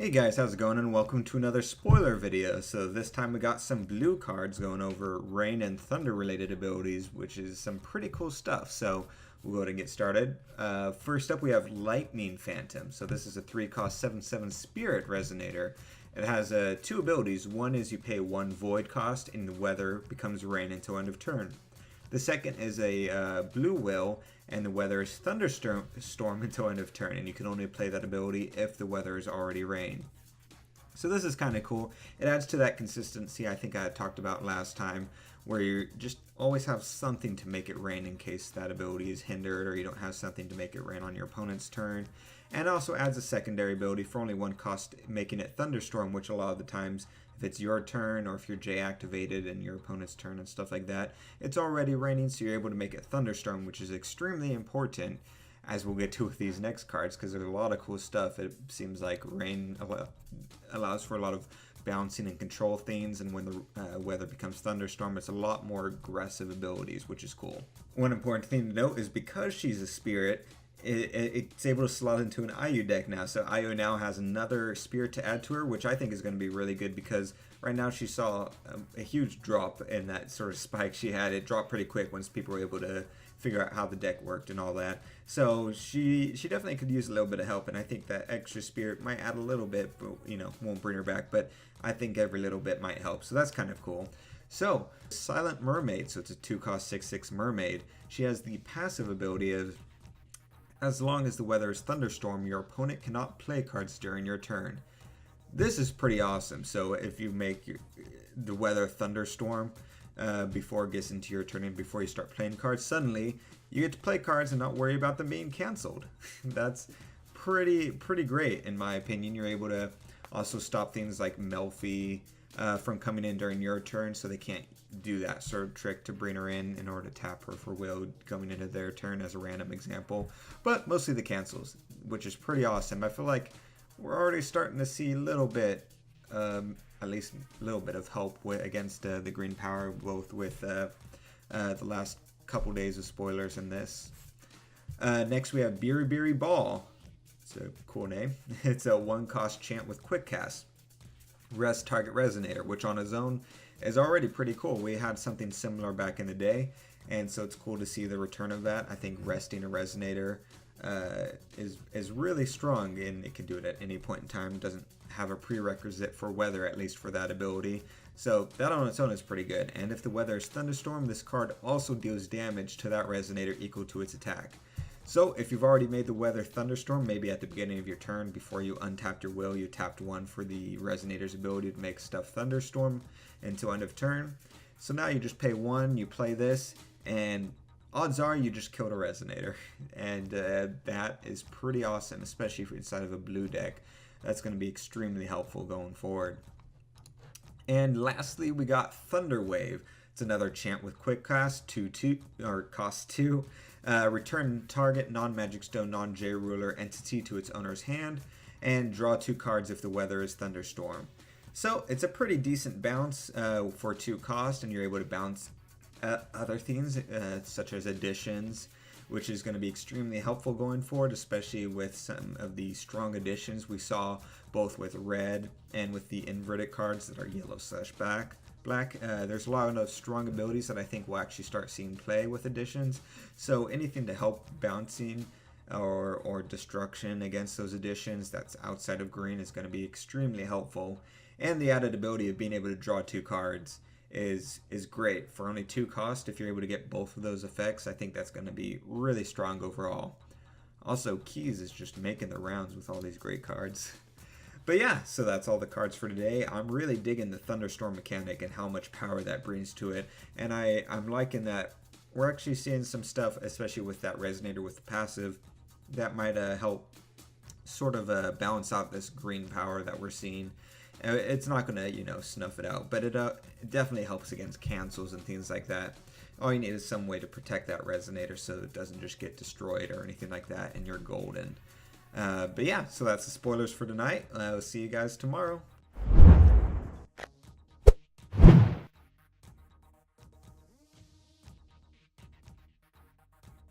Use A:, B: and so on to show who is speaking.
A: Hey guys, how's it going, and welcome to another spoiler video. So this time we got some blue cards going over rain and thunder related abilities, which is some pretty cool stuff. So we'll go ahead and get started. First up we have Lightning Phantom. So this is a 3-cost 7/7 Spirit Resonator. It has two abilities. One is you pay 1 void cost and the weather becomes rain until end of turn. The second is a blue will, and the weather is Thunderstorm until end of turn, and you can only play that ability if the weather is already rain. So this is kind of cool. It adds to that consistency I think I had talked about last time, where you just always have something to make it rain in case that ability is hindered or you don't have something to make it rain on your opponent's turn. And it also adds a secondary ability for only 1 cost, making it Thunderstorm, which a lot of the times, if it's your turn or if you're J activated and your opponent's turn and stuff like that, it's already raining, so you're able to make it Thunderstorm, which is extremely important, as we'll get to with these next cards, because there's a lot of cool stuff. It seems like rain allows for a lot of bouncing and control things, and when the weather becomes Thunderstorm, it's a lot more aggressive abilities, which is cool. One important thing to note is because she's a spirit, it's able to slot into an IU deck now. So IU now has another spirit to add to her, which I think is going to be really good, because right now she saw a huge drop in that sort of spike she had. It dropped pretty quick once people were able to figure out how the deck worked and all that. So she definitely could use a little bit of help, and I think that extra spirit might add a little bit, but won't bring her back, but I think every little bit might help. So that's kind of cool. So Silent Mermaid, so it's a 2-cost 6/6 Mermaid. She has the passive ability of, as long as the weather is Thunderstorm, your opponent cannot play cards during your turn. This is pretty awesome. So if you make the weather Thunderstorm before it gets into your turn and before you start playing cards, suddenly you get to play cards and not worry about them being canceled. That's pretty great in my opinion. You're able to also stop things like Melfi from coming in during your turn, so they can't do that sort of trick to bring her in order to tap her for will coming into their turn, as a random example. But mostly the cancels, which is pretty awesome. I feel like we're already starting to see a little bit, at least a little bit of help against the green power, both with the last couple days of spoilers in this. Next we have Biri Ball. It's a cool name. It's a 1-cost chant with quick cast. Rest target resonator, which on its own is already pretty cool. We had something similar back in the day, and so it's cool to see the return of that. I think resting a resonator is really strong, and it can do it at any point in time. It doesn't have a prerequisite for weather, at least for that ability. So that on its own is pretty good. And if the weather is Thunderstorm, this card also deals damage to that resonator equal to its attack. So if you've already made the weather Thunderstorm, maybe at the beginning of your turn, before you untapped your will, you tapped 1 for the resonator's ability to make stuff Thunderstorm until end of turn. So now you just pay 1, you play this, and odds are you just killed a resonator. And that is pretty awesome, especially if you're inside of a blue deck. That's going to be extremely helpful going forward. And lastly, we got Thunder Wave. It's another chant with quick cast, cost 2. Return target non-magic stone, non-J ruler entity to its owner's hand, and draw 2 cards if the weather is Thunderstorm. So it's a pretty decent bounce for 2 cost, and you're able to bounce other things such as additions, which is going to be extremely helpful going forward, especially with some of the strong additions we saw both with red and with the inverted cards that are yellow/black. There's a lot of strong abilities that I think we'll actually start seeing play with additions. So anything to help bouncing or destruction against those additions that's outside of green is going to be extremely helpful. And the added ability of being able to draw 2 cards is great. For only 2 cost, if you're able to get both of those effects, I think that's going to be really strong overall. Also, Keys is just making the rounds with all these great cards. But yeah, so that's all the cards for today. I'm really digging the Thunderstorm mechanic and how much power that brings to it. And I'm liking that we're actually seeing some stuff, especially with that resonator with the passive, that might help sort of balance out this green power that we're seeing. It's not going to, snuff it out, but it definitely helps against cancels and things like that. All you need is some way to protect that resonator so it doesn't just get destroyed or anything like that, and you're golden. But yeah, so that's the spoilers for tonight. I'll see you guys tomorrow.